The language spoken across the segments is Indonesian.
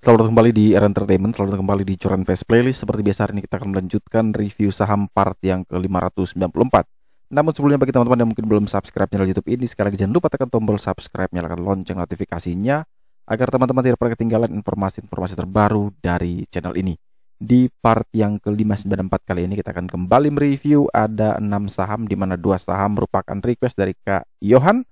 Selamat datang kembali di Era Entertainment, selamat datang kembali di Curan Fest Playlist. Seperti biasa hari ini kita akan melanjutkan review saham part yang ke-594. Namun sebelumnya bagi teman-teman yang mungkin belum subscribe channel YouTube ini, sekali lagi jangan lupa tekan tombol subscribe, nyalakan lonceng notifikasinya agar teman-teman tidak pernah ketinggalan informasi-informasi terbaru dari channel ini. Di part yang ke-594 kali ini kita akan kembali mereview ada 6 saham, di mana 2 saham merupakan request dari Kak Johan,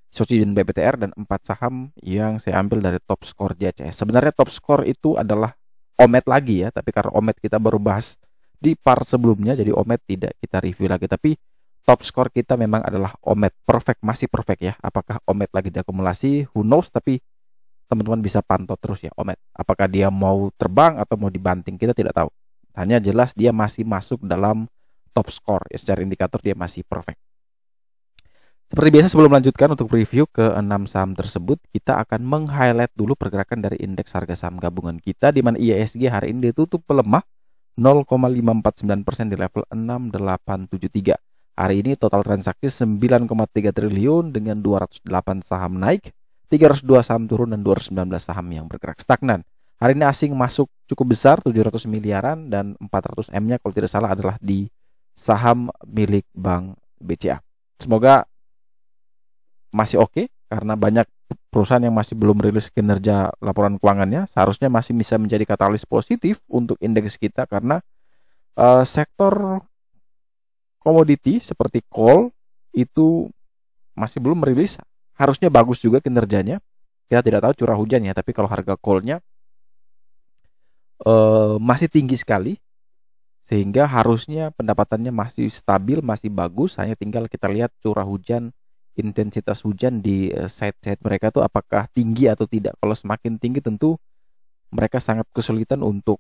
Soci dan BBTR, dan 4 saham yang saya ambil dari top score JCS. Sebenarnya top score itu adalah Omet lagi ya, tapi karena Omet kita baru bahas di part sebelumnya, jadi Omet tidak kita review lagi. Tapi top score kita memang adalah Omet perfect, masih perfect ya. Apakah Omet lagi diakumulasi? Who knows, tapi teman-teman bisa pantau terus ya Omet. Apakah dia mau terbang atau mau dibanting, kita tidak tahu. Hanya jelas dia masih masuk dalam top score ya, secara indikator dia masih perfect. Seperti biasa sebelum melanjutkan untuk review ke 6 saham tersebut, kita akan meng-highlight dulu pergerakan dari indeks harga saham gabungan kita, di mana IHSG hari ini ditutup melemah 0,549% di level 6873. Hari ini total transaksi 9,3 triliun dengan 208 saham naik, 302 saham turun, dan 219 saham yang bergerak stagnan. Hari ini asing masuk cukup besar, 700 miliaran, dan 400 M-nya kalau tidak salah adalah di saham milik Bank BCA. Semoga masih oke, karena banyak perusahaan yang masih belum rilis kinerja laporan keuangannya. Seharusnya masih bisa menjadi katalis positif untuk indeks kita, karena sektor komoditi seperti coal itu masih belum merilis. Harusnya bagus juga kinerjanya. Kita tidak tahu curah hujan ya, tapi kalau harga coalnya masih tinggi sekali, sehingga harusnya pendapatannya masih stabil, masih bagus. Hanya tinggal kita lihat curah hujan, intensitas hujan di site-site mereka tuh apakah tinggi atau tidak. Kalau semakin tinggi tentu mereka sangat kesulitan untuk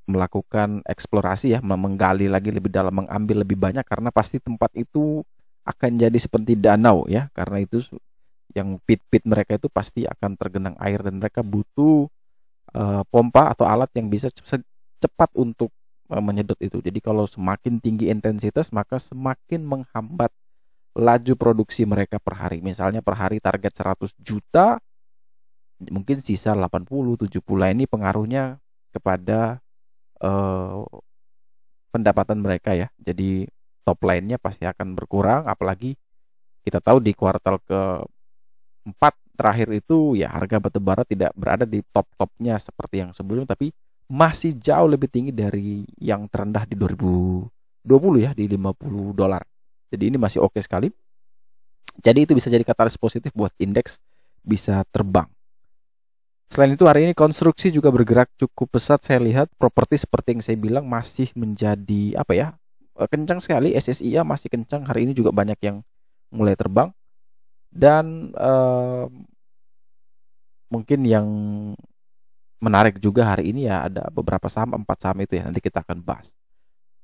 melakukan eksplorasi ya, menggali lagi lebih dalam, mengambil lebih banyak, karena pasti tempat itu akan jadi seperti danau ya. Karena itu yang pit-pit mereka itu pasti akan tergenang air, dan mereka butuh pompa atau alat yang bisa cepat untuk menyedot itu. Jadi kalau semakin tinggi intensitas, maka semakin menghambat laju produksi mereka per hari. Misalnya per hari target 100 juta, mungkin sisa 80-70. Ini pengaruhnya kepada pendapatan mereka ya. Jadi top line-nya pasti akan berkurang. Apalagi kita tahu di kuartal ke-4 terakhir itu ya, harga batubara tidak berada di top-topnya seperti yang sebelumnya, tapi masih jauh lebih tinggi dari yang terendah di 2020 ya, di $50. Jadi ini masih oke sekali. Jadi itu bisa jadi katalis positif buat indeks bisa terbang. Selain itu hari ini konstruksi juga bergerak cukup pesat. Saya lihat properti seperti yang saya bilang masih menjadi kencang sekali. SSIA masih kencang. Hari ini juga banyak yang mulai terbang. Dan mungkin yang menarik juga hari ini ya, ada beberapa saham, 4 saham itu ya, nanti kita akan bahas.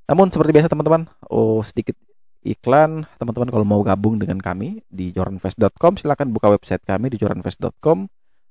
Namun seperti biasa teman-teman, sedikit iklan. Teman-teman kalau mau gabung dengan kami di joranfest.com, silakan buka website kami di joranfest.com.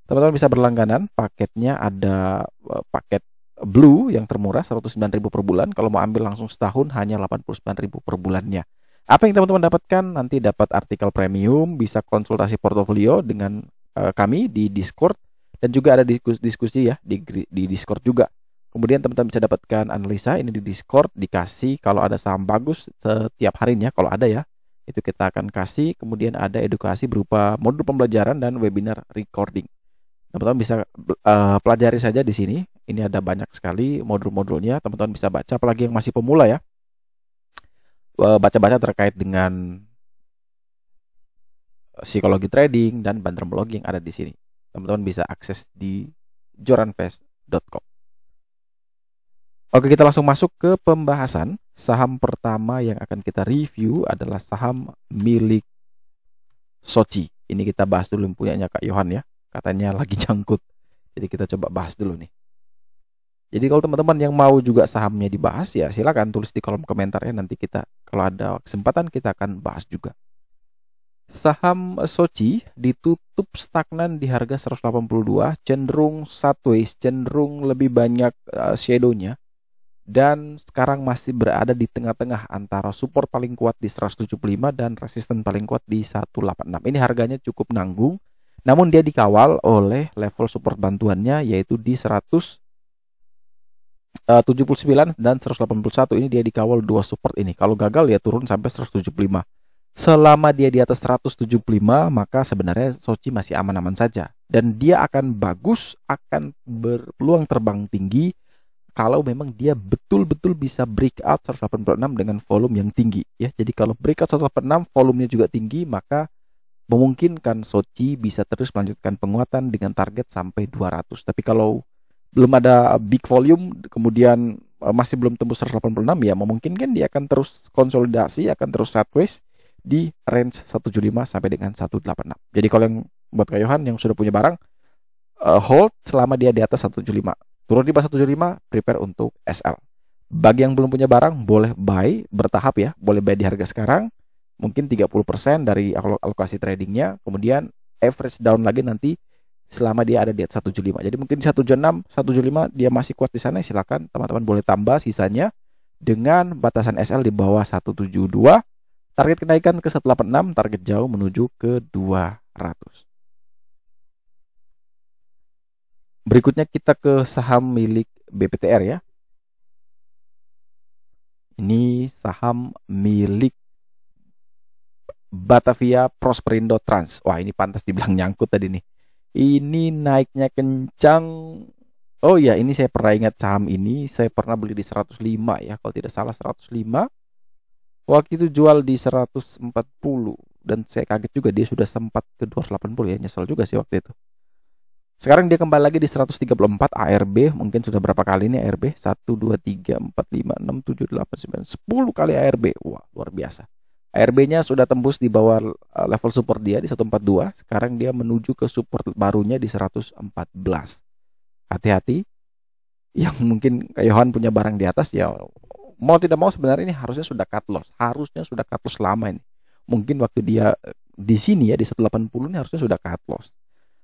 Teman-teman bisa berlangganan, paketnya ada paket Blue yang termurah 109.000 per bulan. Kalau mau ambil langsung setahun hanya 89.000 per bulannya. Apa yang teman-teman dapatkan? Nanti dapat artikel premium, bisa konsultasi portofolio dengan kami di Discord, dan juga ada diskusi ya di Discord juga. Kemudian teman-teman bisa dapatkan analisa ini di Discord, dikasih kalau ada saham bagus setiap harinya, kalau ada ya, itu kita akan kasih. Kemudian ada edukasi berupa modul pembelajaran dan webinar recording. Teman-teman bisa pelajari saja di sini. Ini ada banyak sekali modul-modulnya, teman-teman bisa baca, apalagi yang masih pemula ya. Baca-baca terkait dengan psikologi trading dan bantermologi yang ada di sini. Teman-teman bisa akses di joranfest.com. Oke, kita langsung masuk ke pembahasan. Saham pertama yang akan kita review adalah saham milik Soci. Ini kita bahas dulu yang punyanya Kak Johan ya. Katanya lagi jangkut. Jadi kita coba bahas dulu nih. Jadi kalau teman-teman yang mau juga sahamnya dibahas ya, silakan tulis di kolom komentarnya. Nanti kita kalau ada kesempatan kita akan bahas juga. Saham Soci ditutup stagnan di harga 182, cenderung sideways, cenderung lebih banyak shadow-nya. Dan sekarang masih berada di tengah-tengah antara support paling kuat di 175 dan resisten paling kuat di 186. Ini harganya cukup nanggung Namun dia dikawal oleh level support bantuannya yaitu di 179 dan 181. Ini dia dikawal dua support ini. Kalau gagal ya turun sampai 175. Selama dia di atas 175, maka sebenarnya Sochi masih aman-aman saja. Dan dia akan bagus, akan berpeluang terbang tinggi kalau memang dia betul-betul bisa breakout 186 dengan volume yang tinggi ya. Jadi kalau breakout 186 volumenya juga tinggi, maka memungkinkan Sochi bisa terus melanjutkan penguatan dengan target sampai 200. Tapi kalau belum ada big volume, kemudian masih belum tembus 186, ya memungkinkan dia akan terus konsolidasi, akan terus sideways di range 175 sampai dengan 186. Jadi kalau yang buat Kak Yohan yang sudah punya barang, hold selama dia di atas 175. Turun di bawah 175, prepare untuk SL. Bagi yang belum punya barang, boleh buy bertahap ya. Boleh buy di harga sekarang, mungkin 30% dari alokasi tradingnya. Kemudian average down lagi nanti selama dia ada di atas 175. Jadi mungkin di 176, 175 dia masih kuat di sana, silakan teman-teman boleh tambah sisanya dengan batasan SL di bawah 172. Target kenaikan ke 186, target jauh menuju ke 200. Berikutnya kita ke saham milik BPTR ya. Ini saham milik Batavia Prosperindo Trans. Wah, ini pantas dibilang nyangkut tadi nih. Ini naiknya kencang. Oh ya, ini saya pernah ingat saham ini. Saya pernah beli di 105 ya. Kalau tidak salah 105. Waktu itu jual di 140. Dan saya kaget juga dia sudah sempat ke 280 ya. Nyesel juga sih waktu itu. Sekarang dia kembali lagi di 134 ARB. Mungkin sudah berapa kali ini ARB? 1, 2, 3, 4, 5, 6, 7, 8, 9, 10 kali ARB. Wah, luar biasa. ARB-nya sudah tembus di bawah level support dia di 142. Sekarang dia menuju ke support barunya di 114. Hati-hati. Yang mungkin Yohan punya barang di atas ya, mau tidak mau sebenarnya ini harusnya sudah cut loss. Harusnya sudah cut loss lama ini. Mungkin waktu dia di sini ya di 180 ini harusnya sudah cut loss.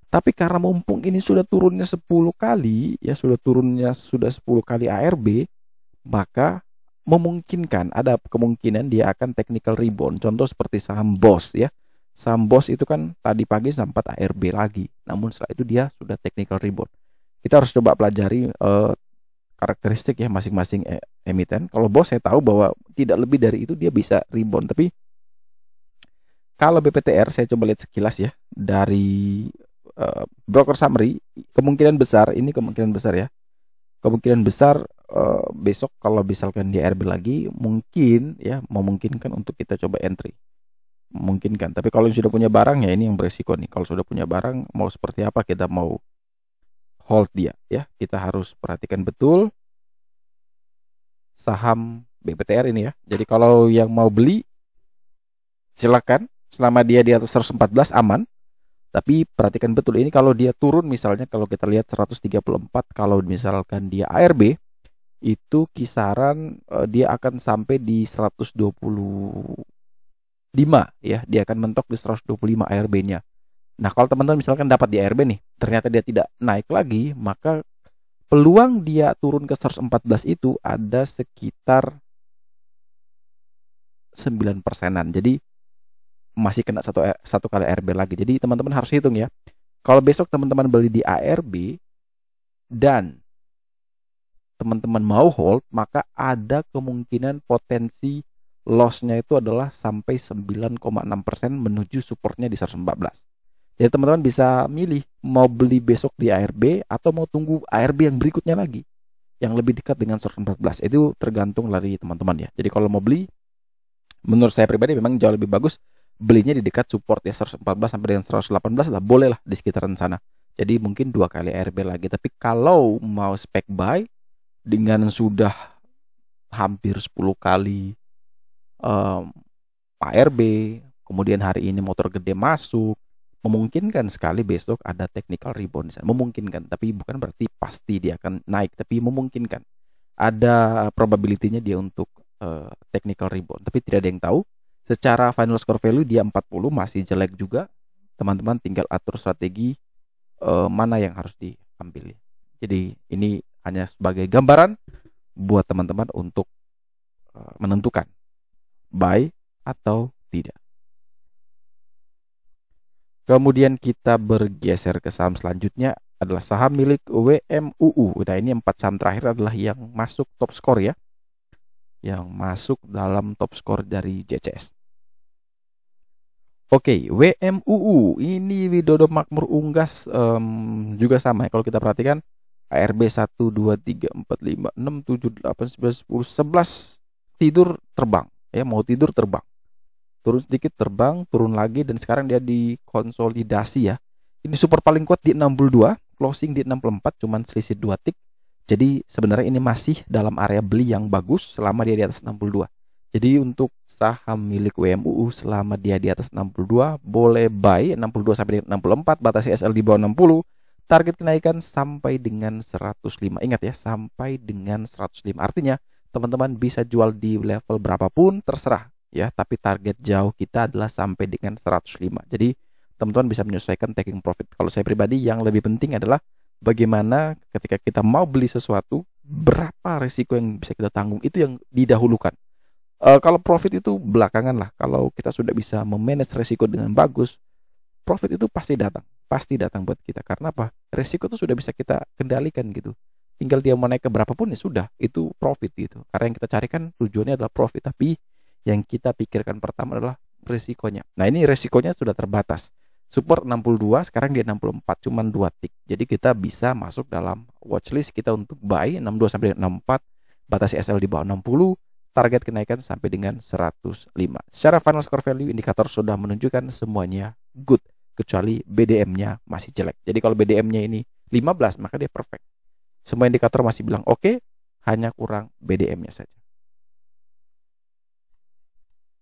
Tapi karena mumpung ini sudah turunnya 10 kali, ya sudah turunnya sudah 10 kali ARB, maka memungkinkan, ada kemungkinan dia akan technical rebound. Contoh seperti saham BOS ya. Saham BOS itu kan tadi pagi sempat ARB lagi. Namun setelah itu dia sudah technical rebound. Kita harus coba pelajari karakteristik ya masing-masing emiten. Kalau BOS saya tahu bahwa tidak lebih dari itu dia bisa rebound. Tapi kalau BPTR saya coba lihat sekilas ya dari broker summary, kemungkinan besar ya, kemungkinan besar besok kalau misalkan di RB lagi mungkin ya memungkinkan untuk kita coba entry, memungkinkan. Tapi kalau sudah punya barang ya ini yang beresiko nih. Kalau sudah punya barang mau seperti apa kita mau hold dia ya, kita harus perhatikan betul saham BPTR ini ya. Jadi kalau yang mau beli silakan, selama dia di atas 114 aman. Tapi perhatikan betul ini kalau dia turun, misalnya kalau kita lihat 134, kalau misalkan dia ARB itu kisaran dia akan sampai di 125 ya, dia akan mentok di 125 ARB-nya. Nah, kalau teman-teman misalkan dapat di ARB nih, ternyata dia tidak naik lagi, maka peluang dia turun ke 114 itu ada sekitar 9%-an. Jadi masih kena satu kali ARB lagi. Jadi teman-teman harus hitung ya. Kalau besok teman-teman beli di ARB dan teman-teman mau hold, maka ada kemungkinan potensi loss-nya itu adalah sampai 9,6% menuju supportnya di 114. Jadi teman-teman bisa milih mau beli besok di ARB atau mau tunggu ARB yang berikutnya lagi yang lebih dekat dengan 114. Itu tergantung dari teman-teman ya. Jadi kalau mau beli, menurut saya pribadi memang jauh lebih bagus belinya di dekat support ya 114 sampai dengan 118 lah, boleh lah di sekitaran sana. Jadi mungkin 2 kali ARB lagi. Tapi kalau mau spec buy dengan sudah hampir 10 kali ARB, kemudian hari ini motor gede masuk, memungkinkan sekali besok ada technical rebound di sana. Memungkinkan, tapi bukan berarti pasti dia akan naik, tapi memungkinkan. Ada probability-nya dia untuk technical rebound, tapi tidak ada yang tahu. Secara final score value dia 40 masih jelek juga. Teman-teman tinggal atur strategi mana yang harus diambil. Jadi ini hanya sebagai gambaran buat teman-teman untuk menentukan buy atau tidak. Kemudian kita bergeser ke saham selanjutnya adalah saham milik WMUU. Nah, ini 4 saham terakhir adalah yang masuk top score ya. Yang masuk dalam top score dari JCS. Oke, WMUU ini Widodo Makmur Unggas juga sama ya. Kalau kita perhatikan ARB 1, 2, 3, 4, 5, 6, 7, 8, 9, 10, 11 tidur terbang ya, mau tidur terbang. Turun sedikit terbang, turun lagi, dan sekarang dia dikonsolidasi ya. Ini super paling kuat di 62, closing di 64, cuman selisih 2 tik. Jadi sebenarnya ini masih dalam area beli yang bagus selama dia di atas 62. Jadi untuk saham milik WMUU selama dia di atas 62 boleh buy 62 sampai dengan 64, batasi SL di bawah 60, target kenaikan sampai dengan 105. Ingat ya, sampai dengan 105. Artinya teman-teman bisa jual di level berapapun terserah ya, tapi target jauh kita adalah sampai dengan 105. Jadi teman-teman bisa menyesuaikan taking profit. Kalau saya pribadi yang lebih penting adalah bagaimana ketika kita mau beli sesuatu, berapa risiko yang bisa kita tanggung, itu yang didahulukan. Kalau profit itu belakangan lah. Kalau kita sudah bisa memanage resiko dengan bagus, profit itu pasti datang buat kita. Karena apa? Resiko itu sudah bisa kita kendalikan gitu. Tinggal dia mau naik ke berapapun ya sudah, itu profit gitu. Karena yang kita carikan tujuannya adalah profit, tapi yang kita pikirkan pertama adalah resikonya. Nah, ini resikonya sudah terbatas. Support 62, sekarang dia 64, cuman 2 tik. Jadi kita bisa masuk dalam watchlist kita untuk buy 62 sampai 64, batasi SL di bawah 60, target kenaikan sampai dengan 105. Secara final score value, indikator sudah menunjukkan semuanya good, kecuali BDM-nya masih jelek. Jadi kalau BDM-nya ini 15, maka dia perfect. Semua indikator masih bilang oke, hanya kurang BDM-nya saja.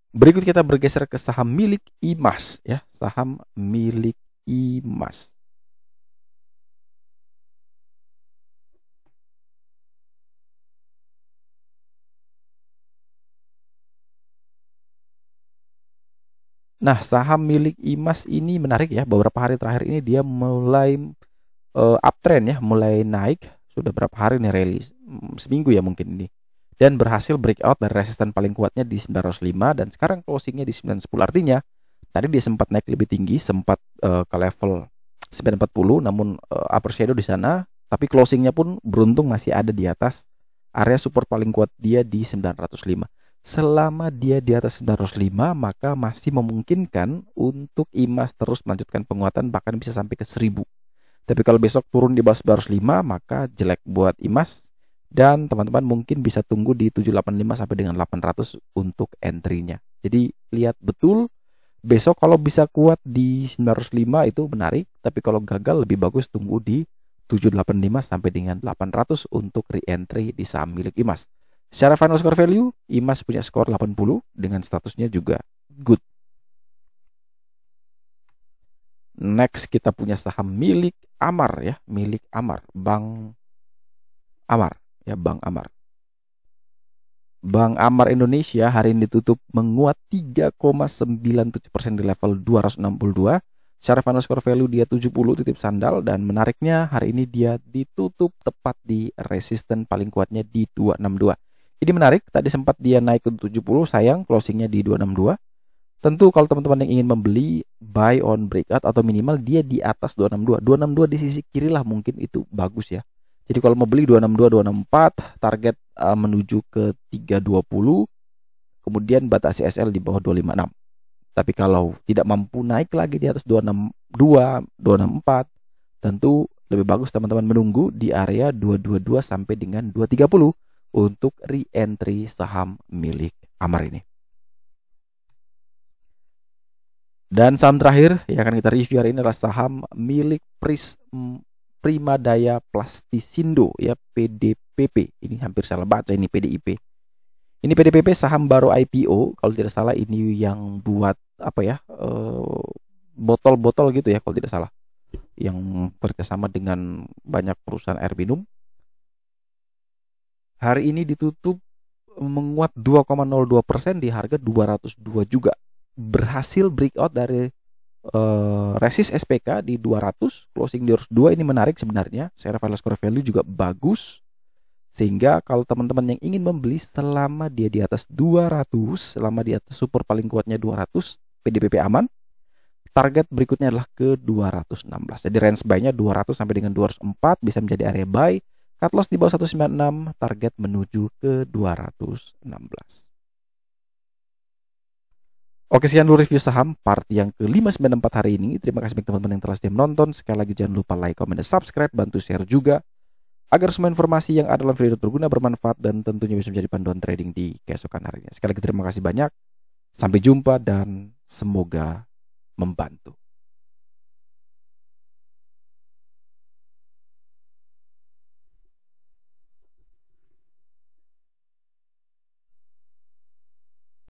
Berikut kita bergeser ke saham milik IMAS ya, saham milik IMAS. Nah, saham milik IMAS ini menarik ya. Beberapa hari terakhir ini dia mulai uptrend ya, mulai naik. Sudah berapa hari nih rally? Seminggu ya mungkin ini. Dan berhasil breakout dari resisten paling kuatnya di 905 dan sekarang closingnya di 910. Artinya tadi dia sempat naik lebih tinggi, sempat ke level 940, namun upper shadow di sana, tapi closingnya pun beruntung masih ada di atas area support paling kuat dia di 905. Selama dia di atas 905, maka masih memungkinkan untuk IMAS terus melanjutkan penguatan, bahkan bisa sampai ke 1000. Tapi kalau besok turun di bawah 905, maka jelek buat IMAS. Dan teman-teman mungkin bisa tunggu di 785 sampai dengan 800 untuk entry-nya. Jadi lihat betul, besok kalau bisa kuat di 905 itu menarik. Tapi kalau gagal lebih bagus tunggu di 785 sampai dengan 800 untuk re-entry di saham milik IMAS. Secara final score value, IMAS punya skor 80 dengan statusnya juga good. Next kita punya saham milik Amar ya, milik Amar, Bank Amar ya, Bank Amar. Bank Amar Indonesia hari ini ditutup menguat 3,97% di level 262. Secara final score value dia 70, titip sandal, dan menariknya hari ini dia ditutup tepat di resisten paling kuatnya di 262. Ini menarik, tadi sempat dia naik ke 70, sayang closingnya di 262. Tentu kalau teman-teman yang ingin membeli, buy on breakout atau minimal dia di atas 262. 262 di sisi kiri lah mungkin itu bagus ya. Jadi kalau mau beli 262, 264, target menuju ke 320, kemudian batasi SL di bawah 256. Tapi kalau tidak mampu naik lagi di atas 262, 264, tentu lebih bagus teman-teman menunggu di area 222 sampai dengan 230 untuk re-entry saham milik Amar ini. Dan saham terakhir yang akan kita review hari ini adalah saham milik Primadaya Plastisindo ya, PDPP. Ini hampir salah baca, ini PDIP. Ini PDPP saham baru IPO, kalau tidak salah ini yang buat apa ya, botol-botol gitu ya kalau tidak salah, yang kerjasama dengan banyak perusahaan air minum. Hari ini ditutup menguat 2,02% di harga 202 juga. Berhasil breakout dari resist SPK di 200, closing di 202. Ini menarik sebenarnya. Secara final score value juga bagus. Sehingga kalau teman-teman yang ingin membeli selama dia di atas 200, selama di atas support paling kuatnya 200, PDPP aman. target berikutnya adalah ke 216. Jadi range buy-nya 200 sampai dengan 204 bisa menjadi area buy. Cut loss di bawah 196, target menuju ke 216. Oke, sekian dulu review saham part yang ke-594 hari ini. Terima kasih bagi teman-teman yang telah setia menonton. Sekali lagi jangan lupa like, comment, dan subscribe. Bantu share juga agar semua informasi yang ada dalam video berguna, bermanfaat, dan tentunya bisa menjadi panduan trading di keesokan harinya. Sekali lagi terima kasih banyak. Sampai jumpa dan semoga membantu.